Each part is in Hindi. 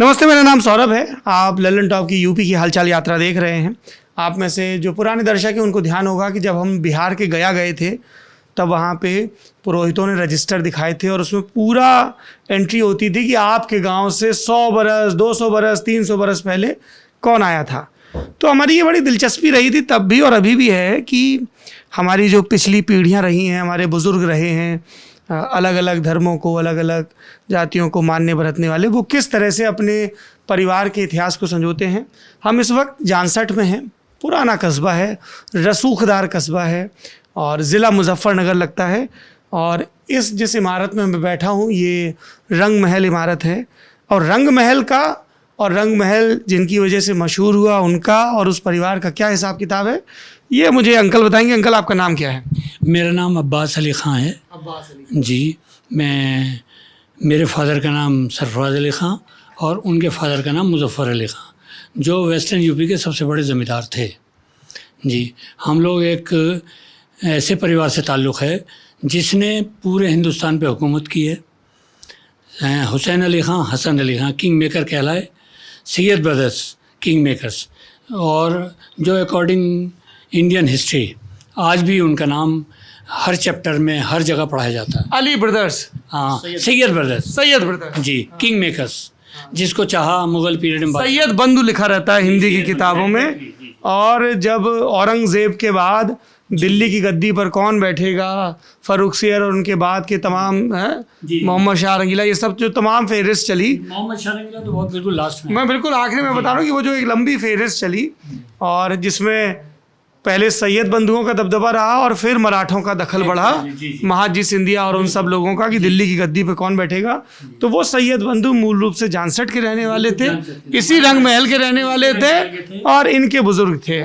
नमस्ते, मेरा नाम सौरभ है। आप लल्लन टॉप की यूपी की हालचाल यात्रा देख रहे हैं। आप में से जो पुराने दर्शक हैं उनको ध्यान होगा कि जब हम बिहार के गया गए थे तब वहाँ पे पुरोहितों ने रजिस्टर दिखाए थे और उसमें पूरा एंट्री होती थी कि आपके गांव से 100 बरस, 200 बरस, 300 बरस पहले कौन आया था। तो हमारी ये बड़ी दिलचस्पी रही थी तब भी और अभी भी है कि हमारी जो पिछली पीढ़ियाँ रही हैं, हमारे बुज़ुर्ग रहे हैं, अलग अलग धर्मों को, अलग अलग जातियों को मानने बरतने वाले, वो किस तरह से अपने परिवार के इतिहास को संजोते हैं। हम इस वक्त जानसठ में हैं। पुराना कस्बा है, रसूखदार कस्बा है और ज़िला मुजफ्फरनगर लगता है। और जिस इमारत में मैं बैठा हूँ ये रंग महल इमारत है। और रंग महल जिनकी वजह से मशहूर हुआ, उनका और उस परिवार का क्या हिसाब किताब है, ये मुझे अंकल बताएंगे। अंकल, आपका नाम क्या है? मेरा नाम अब्बास अली ख़ान है। अब्बास अली जी, मेरे फादर का नाम सरफराज अली ख़ान और उनके फादर का नाम मुजफ्फ़र अली ख़ान, जो वेस्टर्न यूपी के सबसे बड़े ज़मींदार थे। जी, हम लोग एक ऐसे परिवार से ताल्लुक़ है जिसने पूरे हिंदुस्तान पे हुकूमत की है। हुसैन अली ख़ान, हसन अली ख़ान किंग मेकर कहलाए, सैयद ब्रदर्स किंग मेकर्स, और जो अकॉर्डिंग इंडियन हिस्ट्री आज भी उनका नाम हर चैप्टर में हर जगह पढ़ाया जाता है। अली ब्रदर्स, हाँ, सैयद ब्रदर्स जी, किंग मेकर्स, जिसको चाहा मुगल पीरियड में सैयद बंधु लिखा रहता है हिंदी की किताबों में। और जब औरंगज़ेब के बाद दिल्ली की गद्दी पर कौन बैठेगा, फर्रुखसियर और उनके बाद के तमाम मोहम्मद शाह रंगीला, ये सब जो तमाम फहरिस्त चली, मोहम्मद शाह रंगीला तो बहुत बिल्कुल लास्ट में, मैं बिल्कुल आखिरी में बता रहा हूँ कि वो जो एक लंबी फहरिस्त चली और जिसमें पहले सैयद बंधुओं का दबदबा रहा और फिर मराठों का दखल बढ़ा, महादजी सिंधिया और उन सब लोगों का, कि दिल्ली की गद्दी पे कौन बैठेगा। तो वो सैयद बंधु मूल रूप से जानसठ के रहने वाले थे, इसी रंग महल के रहने वाले थे और इनके बुजुर्ग थे।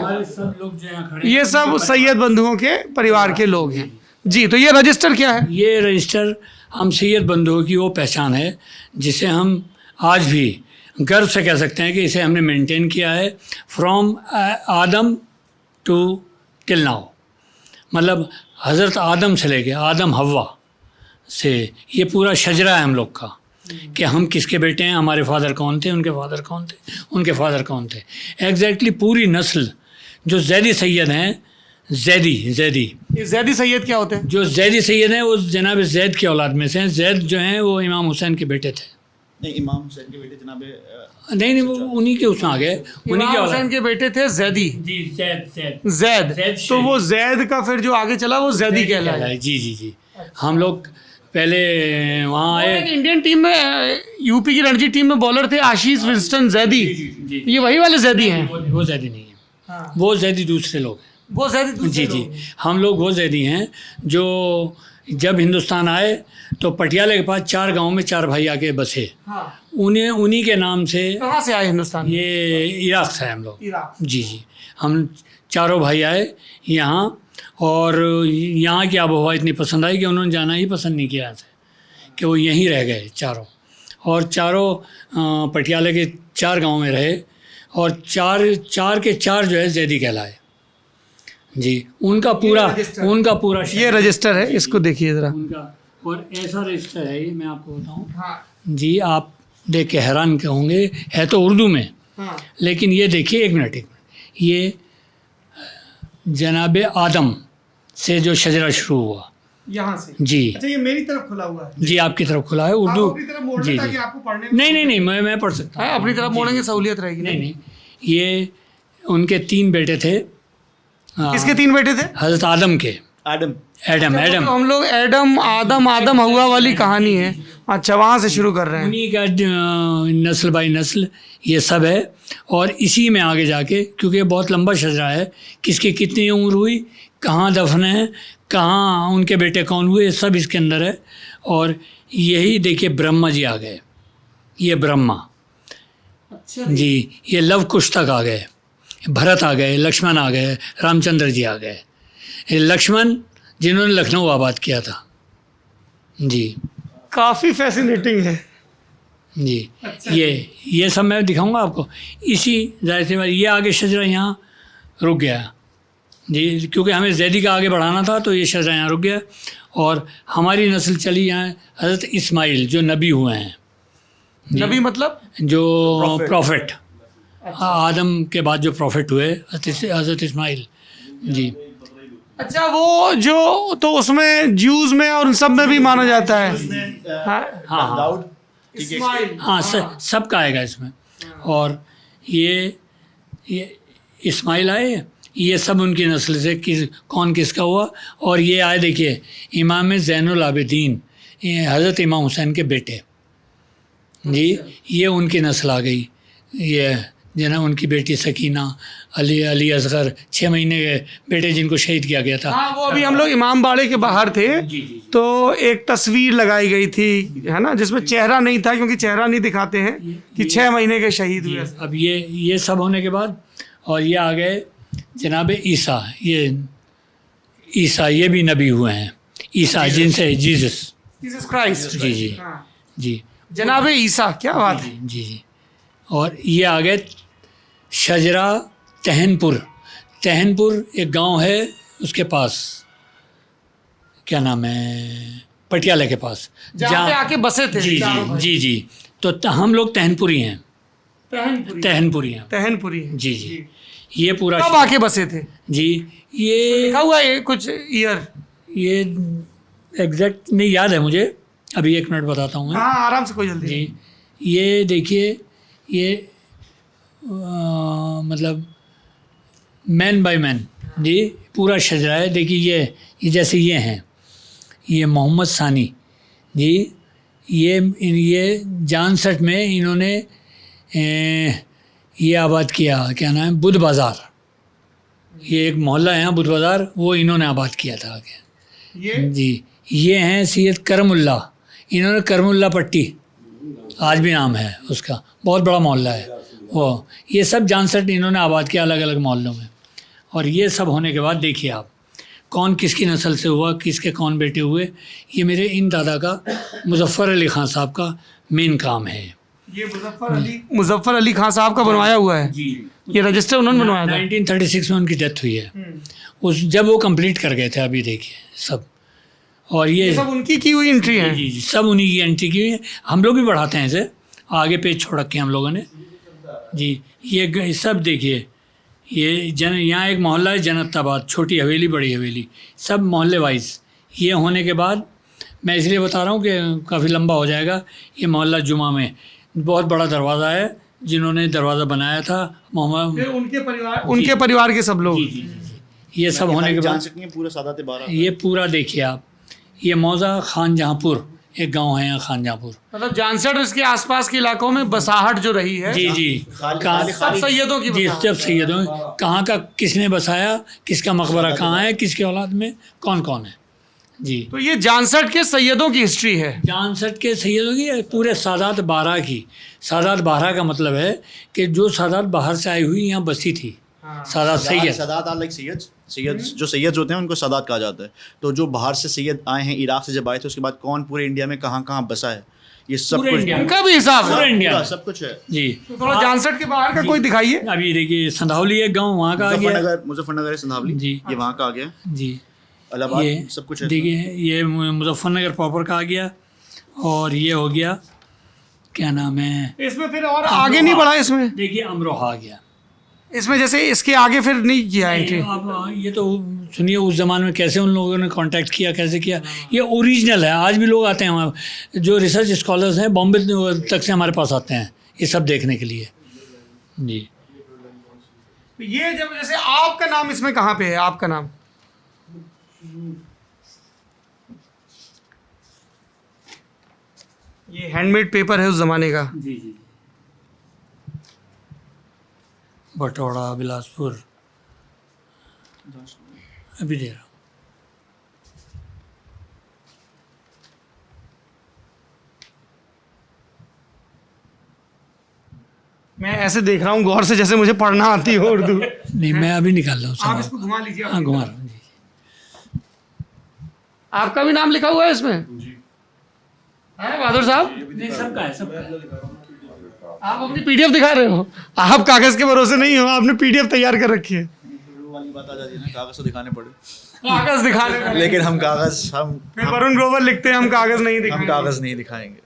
ये सब सैयद बंधुओं के परिवार के लोग हैं। जी, तो ये रजिस्टर क्या है? ये रजिस्टर हम सैयद बंधुओं की वो पहचान है जिसे हम आज भी गर्व से कह सकते हैं कि इसे हमने मेंटेन किया है from Adam to till now. मतलब हज़रत आदम से लेके आदम हव्वा से ये पूरा शजरा है हम लोग का कि हम किसके बेटे हैं, हमारे फादर कौन थे, उनके फादर कौन थे, उनके फादर कौन थे। एग्जैक्टली पूरी नस्ल जो जैदी सैयद हैं, जैदी सैयद क्या होते हैं? जो जैदी सैयद हैं वो जनाब जैद की औलाद में से हैं। जैद जो हैं वो इमाम हुसैन के बेटे थे। नहीं, इमाम हुसैन के बेटे जनाब नहीं, वो उन्हीं के उसमें आ गए, उन्हीं के हुसैन के बेटे थे जैदी। जी, जैद, तो वो जैद का फिर जो आगे चला वो जैदी कहलाया। जी। हम लोग पहले वहाँ आए। इंडियन टीम में, यूपी की रणजी टीम में बॉलर थे आशीष विंस्टन जैदी। ये वही वाले जैदी हैं? वो जैदी नहीं है, वो जैदी दूसरे लोग हैं। वो जैदी जी, हम लोग वो जैदी हैं जो जब हिंदुस्तान आए तो पटियाला के पास 4 गांव में 4 भाई आके बसे। उन्हीं के नाम से। कहाँ से आए हिंदुस्तान? ये इराक़ से हम लोग। जी, हम चारों भाई आए यहाँ और यहाँ की आबोहवा इतनी पसंद आई कि उन्होंने जाना ही पसंद नहीं किया था, कि वो यहीं रह गए चारों। और चारों पटियाला के 4 गांव में रहे और चार के चार जो है जैदी कहलाए। जी, उनका पूरा ये रजिस्टर है, इसको देखिए ज़रा। उनका और ऐसा रजिस्टर है ये, मैं आपको बताऊँ। जी, आप देख के हैरान होंगे, है तो उर्दू में, लेकिन ये देखिए, एक मिनट, ये जनाब आदम से जो शजरा शुरू हुआ यहाँ से। जी। अच्छा, ये मेरी तरफ खुला हुआ है? जी, आपकी तरफ खुला है उर्दू। जी, आपको पढ़ने में नहीं, मैं पढ़ सकता हूँ। अपनी तरफ मोड़ेंगे, सहूलियत रहेगी। नहीं, ये उनके 3 बेटे थे। किसके 3 बेटे थे? हज़रत आदम के। एडम। तो हम लोग आदम हवा वाली कहानी है। अच्छा, वहाँ से शुरू कर रहे हैं। उन्हीं का नस्ल बाई नस्ल ये सब है। और इसी में आगे जाके, क्योंकि बहुत लंबा शजरा है, किसकी कितनी उम्र हुई, कहाँ दफन है, कहाँ उनके बेटे कौन हुए, सब इसके अंदर है। और यही देखिए, ब्रह्मा जी आ गए। ये ब्रह्मा। अच्छा जी, ये लव कुश तक आ गए, भरत आ गए, लक्ष्मण आ गए, रामचंद्र जी आ गए। लक्ष्मण जिन्होंने लखनऊ आबाद किया था। जी, काफ़ी फैसिनेटिंग है। जी। अच्छा। ये सब मैं दिखाऊंगा आपको। इसी जाहिर सी बात, ये आगे शजरा यहाँ रुक गया जी, क्योंकि हमें जैदी का आगे बढ़ाना था, तो ये शजरा यहाँ रुक गया। और हमारी नस्ल चली यहाँ हज़रत इस्माइल जो नबी हुए हैं। नबी मतलब जो प्रॉफिट आदम के बाद जो प्रॉफिट हुए हज़रत इस्माइल जी। अच्छा, वो जो तो उसमें ज्यूज में और उन सब में भी माना जाता है। हाँ, दाऊद ठीक है, हाँ सबका आएगा इसमें। और ये इस्माइल आए, ये सब उनकी नस्ल से कौन किसका हुआ। और ये आए देखिए इमाम ज़ैनुल आबिदीन, ये हज़रत इमाम हुसैन के बेटे जी, ये उनकी नस्ल आ गई। ये जना उनकी बेटी सकीना, अली असगर 6 महीने के बेटे जिनको शहीद किया गया था। हाँ, वो अभी हम लोग इमाम बाड़े के बाहर थे तो एक तस्वीर लगाई गई थी, है ना, जिसमें चेहरा नहीं था क्योंकि चेहरा नहीं दिखाते हैं कि 6 महीने के शहीद हुए। अब ये सब होने के बाद और ये आ गए जनाब ईसा, ये भी नबी हुए हैं। ईसा जिनसे जीसस क्राइस्ट, जी जी जी जनाब ईसा, क्या बात है। जी जी। और ये आ गए शजरा तहनपुर एक गांव है उसके पास, क्या नाम है, पटियाला के पास, जहाँ पे आके बसे थे। जी। तो हम लोग तहनपुरी हैं। तहनपुरी जी। ये पूरा कब आके बसे थे जी, ये लिखा हुआ है कुछ ईयर? ये एग्जैक्ट नहीं याद है मुझे, अभी 1 मिनट बताता हूँ मैं। हाँ, आराम से, कोई जल्दी जी। ये देखिए ये मतलब मैन बाय मैन जी पूरा शजरा है। देखिए ये जैसे ये हैं, ये मोहम्मद सानी जी, ये जानसठ में इन्होंने ये आबाद किया, क्या नाम है, बुध बाज़ार। ये एक मोहल्ला है यहाँ बुध बाज़ार, वो इन्होंने आबाद किया था आगे जी। ये हैं सैयद करमुल्ला, इन्होंने करमुल्ला पट्टी आज भी नाम है उसका, बहुत बड़ा मोहल्ला है वो। ये सब जानसठ इन्होंने आबाद किया अलग अलग मोहल्लों में। और ये सब होने के बाद देखिए आप कौन किसकी नस्ल से हुआ, किसके कौन बेटे हुए। ये मेरे इन दादा का मुज़फ़्फ़र अली ख़ान साहब का मेन काम है। ये मुज़फ़्फ़र अली खान साहब का बनवाया हुआ है जी। ये रजिस्टर उन्होंने बनवाया था। 1936 में उनकी डेथ हुई है। जब वो कंप्लीट कर गए थे, अभी देखिए सब। और ये सब उनकी की हुई एंट्री है। जी, सब उन्हीं की एंट्री की हुई है। हम लोग भी बढ़ाते हैं इसे, आगे पेज छोड़ रखे हैं हम लोगों ने जी। ये सब देखिए, ये यहाँ एक मोहल्ला है जनताबाद, छोटी हवेली बड़ी हवेली, सब मोहल्ले वाइज। ये होने के बाद मैं इसलिए बता रहा हूँ कि काफ़ी लंबा हो जाएगा। ये मोहल्ला जुमा में बहुत बड़ा दरवाज़ा है, जिन्होंने दरवाज़ा बनाया था मोहम्मद, उनके परिवार के सब लोग। ये सब होने के बाद पूरा सादात बारह, ये पूरा देखिए आप, ये मौज़ा खानजहाँपुर एक गांव है यहाँ खानजहाँपुर, मतलब जानसठ इसके आसपास के इलाकों में बसाहट जो रही है। जी सब सैयदों की जी, बसाहट। जब सैयदों कहाँ का किसने बसाया, किसका मकबरा कहाँ है, किसके औलाद में कौन कौन है जी। तो ये जानसठ के सैयदों की हिस्ट्री है। जानसठ के सैयदों की, पूरे सादात बारह की। सादात बारह का मतलब है कि जो सादात बाहर से आई हुई यहाँ बसी थी। सादात सैयद, सादात आर लाइक सैयद जो सैयद होते हैं उनको सादात कहा जाता है। तो जो बाहर से सैयद आए हैं, इराक से जब आए थे, उसके बाद कौन पूरे इंडिया में कहाँ कहाँ बसा है, ये सब पूरे कुछ इंडिया में। उनका भी हिसाब है। पूरे इंडिया में सब कुछ है जी। तो थोड़ा जानसठ के बाहर का कोई दिखाइए। अभी देखिए संधावली एक गाँव वहाँ का आ गया मुजफ्फरनगर है, संधावली जी, ये वहाँ का आ गया, जी। इलाहाबाद, ये सब कुछ है। देखिए ये मुजफ्फरनगर प्रॉपर का आ गया। और ये हो गया, क्या नाम है, इसमें फिर और आगे नहीं बढ़ा इसमें। देखिए अमरोहा आ गया। इसमें जैसे इसके आगे फिर नहीं किया एंट्री। अब ये तो सुनिए उस ज़माने में कैसे उन लोगों ने कांटेक्ट किया, कैसे किया। ये ओरिजिनल है, आज भी लोग आते हैं वहाँ, जो रिसर्च स्कॉलर्स हैं बॉम्बे तक से हमारे पास आते हैं ये सब देखने के लिए जी। ये जब जैसे आपका नाम इसमें कहाँ पे है, आपका नाम? ये हैंडमेड पेपर है उस जमाने का। जी जी। बटौड़ा बिलासपुर अभी दे रहा हूँ। मैं ऐसे देख रहा हूँ गौर से जैसे मुझे पढ़ना आती हो उर्दू। नहीं, मैं अभी निकाल रहा हूँ आप सब। इसको घुमा लीजिए। हाँ घुमा रहा हूँ जी। आपका भी नाम लिखा हुआ है इसमें? है बहादुर साहब? नहीं, सबका है, सबका है। आप अपनी पीडीएफ दिखा रहे हो? आप कागज के भरोसे नहीं हो, आपने पीडीएफ तैयार कर रखी है। वाली बात आ जाती है ना, कागज तो दिखाने पड़े, कागज दिखाने का। लेकिन हम कागज फिर वरुण ग्रोवर लिखते हैं हम कागज नहीं हम दिखाएंगे। कागज नहीं दिखाएंगे।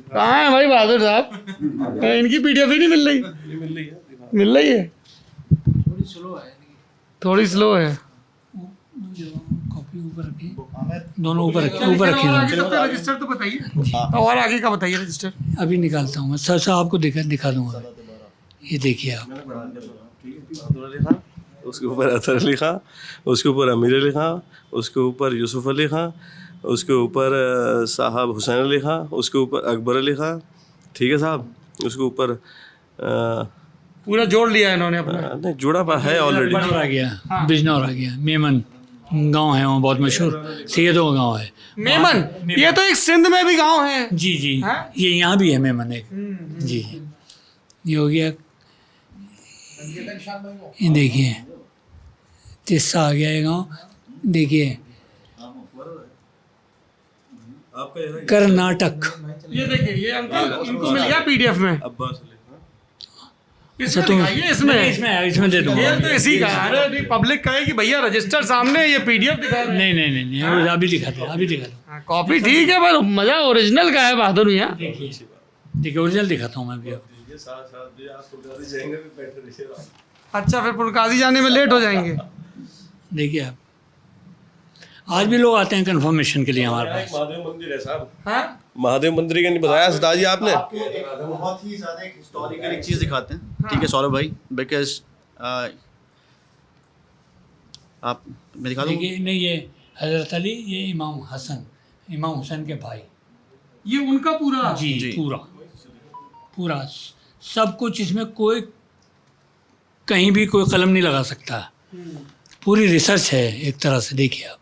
कहाँ है भाई बहादुर साहब? इनकी पीडीएफ ही नहीं मिल रही। मिल रही है, थोड़ी स्लो है। कॉपी ऊपर रखी, दोनों ऊपर रखी, ऊपर रखी दोनों। रजिस्टर तो बताइए, और आगे का बताइए रजिस्टर। अभी निकालता हूँ मैं, सर आपको दिखा दूंगा। ये देखिए आप, लिखा, उसके ऊपर अतर अली खां, उसके ऊपर अमीर अली खां, उसके ऊपर यूसुफ अली खां, उसके ऊपर साहब हुसैन अली खां, उसके ऊपर अकबर अली खां, ठीक है साहब, उसके ऊपर पूरा जोड़ लिया है इन्होंने अपना। नहीं जुड़ा हुआ है ऑलरेडी। बिजनौर आ गया, बिजनौर आ गया, मेमन गांव है वहाँ, बहुत मशहूर सैयदों का गांव है। मेमन, ये तो एक सिंध में भी गांव है। जी जी, हाँ? ये यहाँ भी है मेमन एक। जी, ये हो गया। ये देखिए तिस्सा आ गया ये गाँव। देखिए कर्नाटक, ये देखिए, ये अंकल इनको मिल गया पीडीएफ में। अब्बास अली इसमें तुम- दिखाइए, इसमें इसमें दे दूंगा। ये तो इसी का है। अरे पब्लिक कहे कि भैया रजिस्टर सामने, ये पीडीएफ दिखा रहे हैं। नहीं, वो अभी दिखाते हैं, अभी दिखाता हूँ। कॉपी ठीक है पर मजा ओरिजिनल का है बहादुर भैया। देखिए ओरिजिनल दिखाता हूँ मैं अभी आपको। अच्छा, फिर पुरकाजी जाने में लेट हो जाएंगे। देखिए आप, आज भी लोग आते हैं कंफर्मेशन के लिए हमारे पास। महादेव मंदिर है साहब, हाँ? महादेव मंदिर का नहीं बताया सरदार जी आपने? आपको एक बहुत ही ज़्यादा एक हिस्टोरिकल एक चीज़ दिखाते हैं, ठीक है सौरभ भाई, बिकॉज आप मैं दिखा दूँ। देखिए नहीं, ये हजरत अली, ये इमाम हसन, इमाम हुसैन के भाई। ये उनका पूरा। जी, जी। पूरा सब कुछ इसमें, कोई कहीं भी कोई कलम नहीं लगा सकता। पूरी रिसर्च है एक तरह से, देखिए आप।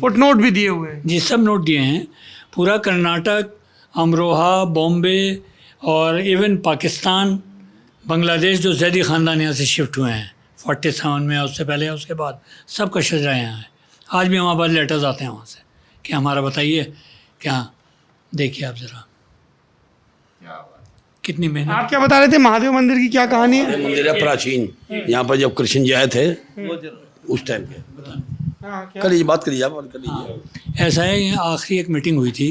फुटनोट भी दिए हुए हैं। जी, सब नोट दिए हैं। पूरा कर्नाटक, अमरोहा, बॉम्बे और इवन पाकिस्तान, बांग्लादेश, जो जैदी ख़ानदान यहाँ से शिफ्ट हुए हैं 47 में, उससे पहले उसके बाद, सब का शजरा यहाँ है। आज भी हमारे पास लेटर्स आते हैं वहाँ से कि हमारा बताइए क्या। देखिए आप ज़रा कितनी मेहनत। आप क्या बता रहे थे, महादेव मंदिर की क्या कहानी है? मंदिर है प्राचीन, यहाँ पर जब कृष्ण जी आए थे उस टाइम के। करिए बात, करिए आप, बात करिए। ऐसा है, यहाँ आखिरी एक मीटिंग हुई थी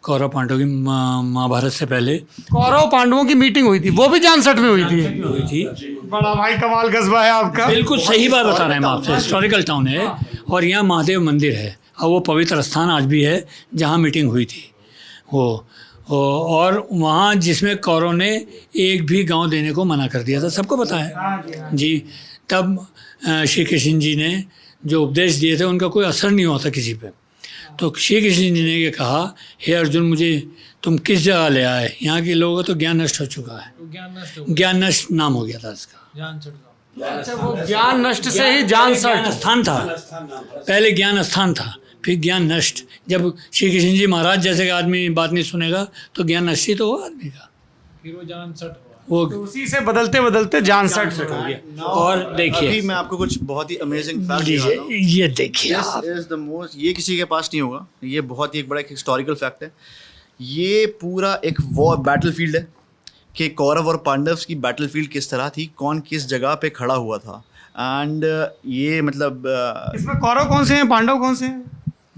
कौरव पांडवों की, महाभारत से पहले कौरव पांडवों की मीटिंग हुई थी, वो भी जानसठ में हुई थी। हुई थी। बड़ा भाई कमाल कस्बा है आपका। बिल्कुल सही बात बता रहे हैं हम आपसे। हिस्टोरिकल टाउन है और यहाँ महादेव मंदिर है, और वो पवित्र स्थान आज भी है जहाँ मीटिंग हुई थी वो। और वहाँ जिसमें कौरव ने एक भी गांव देने को मना कर दिया था, सबको पता है जी। तब श्री कृष्ण जी ने जो उपदेश दिए थे उनका कोई असर नहीं हुआ था किसी पे। तो श्री कृष्ण जी ने ये कहा, हे अर्जुन, मुझे तुम किस जगह ले आए? यहाँ के लोगों का तो ज्ञान नष्ट हो चुका है। ज्ञान नष्ट नाम हो गया था इसका। अच्छा, वो ज्ञान नष्ट से ही जानसठ स्थान था, पहले ज्ञान स्थान था, फिर ज्ञान नष्ट। जब श्री कृष्ण जी महाराज जैसे का आदमी बात नहीं सुनेगा तो ज्ञान नष्ट ही तो होगा आदमी का, फिर वो जानसठ वो उसी से बदलते बदलते जानसठ हो गया। और देखिए अभी मैं आपको कुछ बहुत ही अमेजिंग फैक्ट दिखा रहा हूँ। ये देखिए आप, दिस इज द मोस्ट, ये किसी के पास नहीं होगा, ये बहुत ही एक बड़ा एक हिस्टोरिकल फैक्ट है। ये पूरा एक वॉर बैटलफील्ड है कि कौरव और पांडव की बैटलफील्ड किस तरह थी, कौन किस जगह पे खड़ा हुआ था। एंड ये मतलब इसमें कौरव कौन से हैं, पांडव कौन से हैं?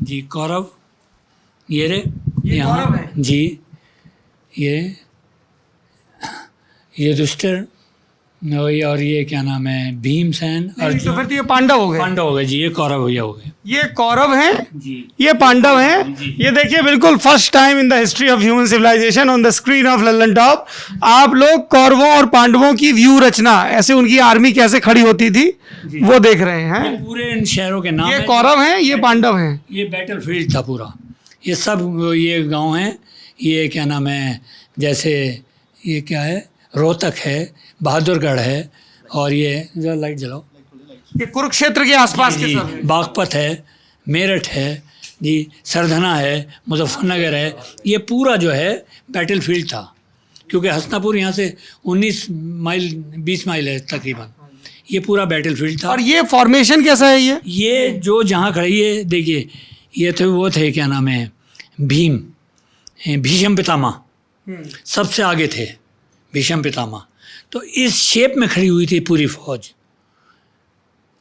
जी कौरव ये रे, ये यहाँ कौरव है? जी, ये युधिष्ठिर और ये क्या नाम है, भीमसेन, नहीं, तो अर्जुन, फिर तो ये पांडव हो गए। पांडव हो गए जी। ये कौरव भैया हो गए ये कौरव हैं, जी। ये पांडव हैं। ये देखिए, बिल्कुल first time in the history of human civilization on the screen of Lallantop आप लोग कौरवों और पांडवों की व्यू रचना, ऐसे उनकी आर्मी कैसे खड़ी होती थी, वो देख रहे हैं। ये पूरे इन शहरों के नाम ये हैं। कौरव हैं, ये पांडव हैं। ये बैटल फील्ड था पूरा, ये सब ये गांव हैं। ये क्या नाम है, जैसे ये क्या है, रोहतक है, बहादुरगढ़ है, और ये जरा लाइट जलाओ ये कुरुक्षेत्र के आसपास के जी, सब हैं। बागपत है, मेरठ है जी, सरधना है, मुजफ्फरनगर है। ये पूरा जो है बैटल फील्ड था, क्योंकि हसनापुर यहाँ से 19 माइल 20 माइल है तकरीबन। ये पूरा बैटल फील्ड था। और ये फॉर्मेशन कैसा है? ये जो जहाँ खड़े, ये देखिए, ये तो वो थे क्या नाम है, भीष्म पितामह सबसे आगे थे, भीष्म पितामह। तो इस शेप में खड़ी हुई थी पूरी फौज,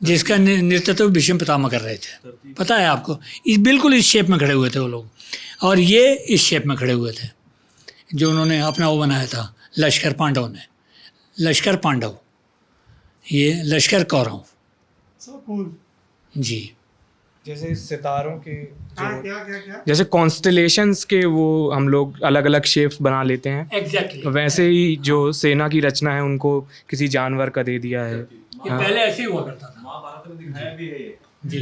जिसका नेतृत्व भीष्म पितामह कर रहे थे। पता है आपको, इस बिल्कुल इस शेप में खड़े हुए थे वो लोग। और ये इस शेप में खड़े हुए थे, जो उन्होंने अपना वो बनाया था लश्कर पांडव ने, लश्कर पांडव, ये लश्कर कौरव। जी, जैसे सितारों के क्या जैसे कॉन्स्टलेशंस के वो हम लोग अलग अलग शेप्स बना लेते हैं, एग्जैक्टली वैसे ही जो सेना की रचना है उनको किसी जानवर का दे दिया है। ये पहले ऐसे ही हुआ करता था। महाभारत में दिखाया भी है ये, जी,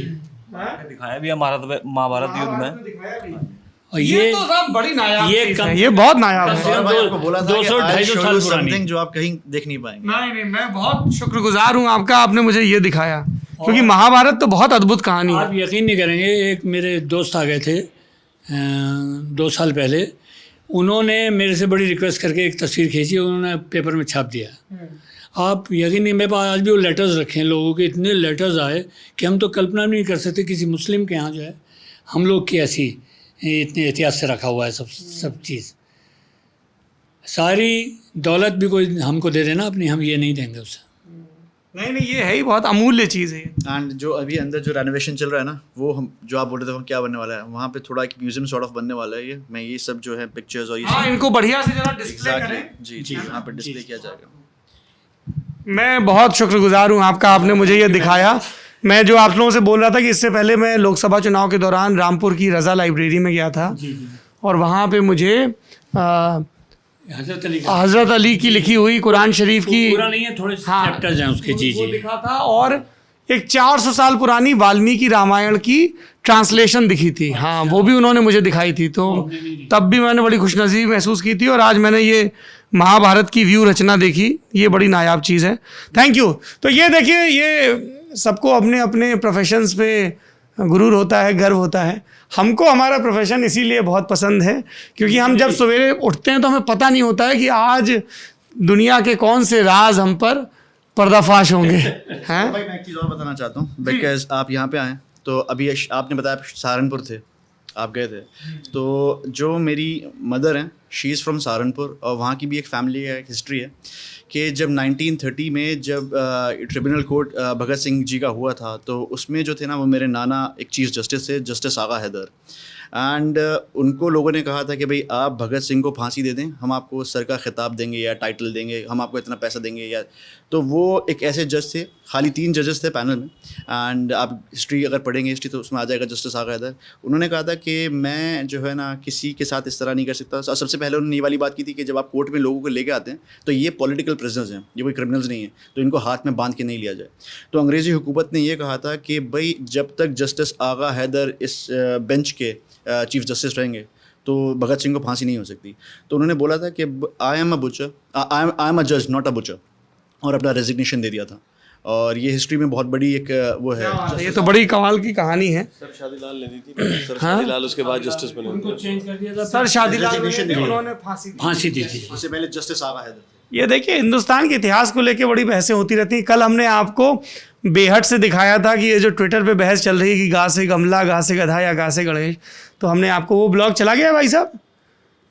दिखाया भी है महाभारत युद्ध में। और ये तो सब बड़ी नायाब ये चीज़ कम- है, ये बहुत नायाब कम है। से कम और मैं आपको बोला था कि 200-250 I'll show साल you पुरानी। something जो आप कहीं देख नहीं पाएंगे। नहीं, मैं बहुत शुक्रगुजार हूँ आपका, आपने मुझे ये दिखाया, क्योंकि महाभारत तो बहुत अद्भुत कहानी आप है। यकीन नहीं करेंगे, एक मेरे दोस्त आ गए थे 2 साल पहले, उन्होंने मेरे से बड़ी रिक्वेस्ट करके एक तस्वीर खींची, उन्होंने पेपर में छाप दिया। आप यकीन नहीं, मेरे पास आज भी वो लेटर्स रखे हैं लोगों के, इतने लेटर्स आए कि हम तो कल्पना भी नहीं कर सकते किसी मुस्लिम के यहाँ जो है हम लोग की ऐसी इतने एहतियात से रखा हुआ है सब चीज़। सारी दौलत भी कोई हमको दे देना अपनी, हम ये नहीं देंगे उसे। नहीं, ये है ही बहुत अमूल्य चीज़ है। एंड जो अभी अंदर जो रेनोवेशन चल रहा है ना, वो हम जो आप बोल रहे थे वो क्या बनने वाला है, वहाँ पे थोड़ा एक म्यूजियम सॉर्ट ऑफ बनने वाला है। ये सब जो है पिक्चर्स और ये हाँ, सब इनको बढ़िया से जरा डिस्प्ले एग्जैक्टली करें। जी यहाँ पे डिस्प्ले किया जाएगा। मैं बहुत शुक्रगुजार हूँ आपका, आपने मुझे ये दिखाया। मैं जो आप लोगों से बोल रहा था कि इससे पहले मैं लोकसभा चुनाव के दौरान रामपुर की रज़ा लाइब्रेरी में गया था, और वहाँ पे मुझे हज़रत अली की लिखी हुई कुरान शरीफ की पूरा नहीं है, थोड़े हाँ, चैप्टर्स हैं उसके। जी वो जी, दिखा था, और एक 400 साल पुरानी वाल्मीकि रामायण की ट्रांसलेशन दिखी थी। हाँ, वो भी उन्होंने मुझे दिखाई थी, तो तब भी मैंने बड़ी खुशनसीबी महसूस की थी, और आज मैंने ये महाभारत की व्यू रचना देखी, ये बड़ी नायाब चीज़ है। Thank you. तो ये देखिए, ये सबको अपने अपने प्रोफेशंस पे गुरूर होता है, गर्व होता है। हमको हमारा प्रोफेशन इसीलिए बहुत पसंद है, क्योंकि हम जब सवेरे उठते हैं तो हमें पता नहीं होता है कि आज दुनिया के कौन से राज हम पर पर्दाफाश होंगे हैं। भाई मैं एक चीज़ और बताना चाहता हूँ, बिकॉज आप यहाँ पे आए तो अभी आपने बताया सहारनपुर थे, आप गए थे, तो जो मेरी मदर हैं शी इज़ फ्रॉम सहारनपुर, और वहाँ की भी एक फैमिली है, एक हिस्ट्री है कि जब 1930 में जब ट्रिब्यूनल कोर्ट भगत सिंह जी का हुआ था, तो उसमें जो थे ना वो मेरे नाना एक चीफ जस्टिस थे, जस्टिस आगा हैदर। एंड उनको लोगों ने कहा था कि भाई आप भगत सिंह को फांसी दे दें, हम आपको सर का खिताब देंगे या टाइटल देंगे, हम आपको इतना पैसा देंगे या। तो वो एक ऐसे जज थे, खाली 3 जजेस थे पैनल में, एंड आप हिस्ट्री अगर पढ़ेंगे हिस्ट्री तो उसमें आ जाएगा जस्टिस आगा हैदर। उन्होंने कहा था कि मैं जो है ना किसी के साथ इस तरह नहीं कर सकता। और सबसे पहले उन्होंने ये वाली बात की थी कि जब आप कोर्ट में लोगों को लेके आते हैं तो ये पॉलिटिकल प्रिजनर्स हैं, ये कोई क्रिमिनल्स नहीं है, तो इनको हाथ में बांध के नहीं लिया जाए। तो अंग्रेज़ी हुकूमत ने ये कहा था कि भाई जब तक जस्टिस आगा हैदर इस बेंच के चीफ जस्टिस रहेंगे तो भगत सिंह को फांसी नहीं हो सकती। तो उन्होंने बोला था कि आई एम अ जज नॉट अ बुचर, और अपना रेजिग्नेशन दे दिया था। और ये हिस्ट्री में बहुत बड़ी एक वो है। ये तो बड़ी कमाल की कहानी है। सर शादीलाल ने दी थी, सर शादीलाल उसके बाद जस्टिस बने। उनको चेंज कर दिया था, सर शादीलाल Resignation ने दी। उन्होंने फांसी दी थी। उससे पहले जस्टिस आगा हैदर थे। ये देखिए, हिंदुस्तान के इतिहास को लेके बड़ी बहसें होती रहती हैं। कल हमने आपको बेहट से दिखाया था कि ये जो ट्विटर पे बहस चल रही है कि गा से गमला, गा से गधा या गा से गणेश, तो हमने आपको वो ब्लॉग चला गया भाई साहब,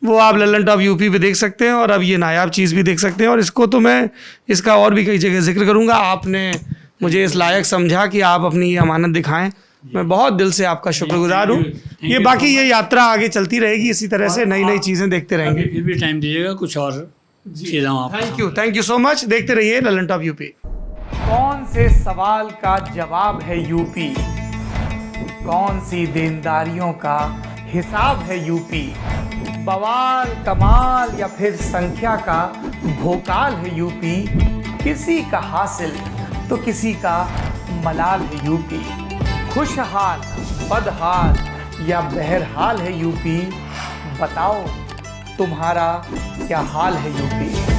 वो आप ललन टॉप यूपी पे देख सकते हैं, और अब ये नायाब चीज़ भी देख सकते हैं। और इसको तो मैं इसका और भी कई जगह जिक्र करूँगा। आपने मुझे इस लायक समझा कि आप अपनी ये अमानत दिखाएं, मैं बहुत दिल से आपका शुक्रगुजार हूँ। ये बाकी ये यात्रा आगे चलती रहेगी, इसी तरह से नई नई चीज़ें देखते रहेंगे। फिर भी टाइम दीजिएगा, कुछ और चीज़ें आप। Thank you so much. देखते रहिए ललन टॉप यूपी। कौन से सवाल का जवाब है यूपी, कौन सी देनदारियों का हिसाब है यूपी, बवाल कमाल या फिर संख्या का भोकाल है यूपी, किसी का हासिल तो किसी का मलाल है यूपी, खुशहाल बदहाल या बहरहाल है यूपी, बताओ तुम्हारा क्या हाल है यूपी।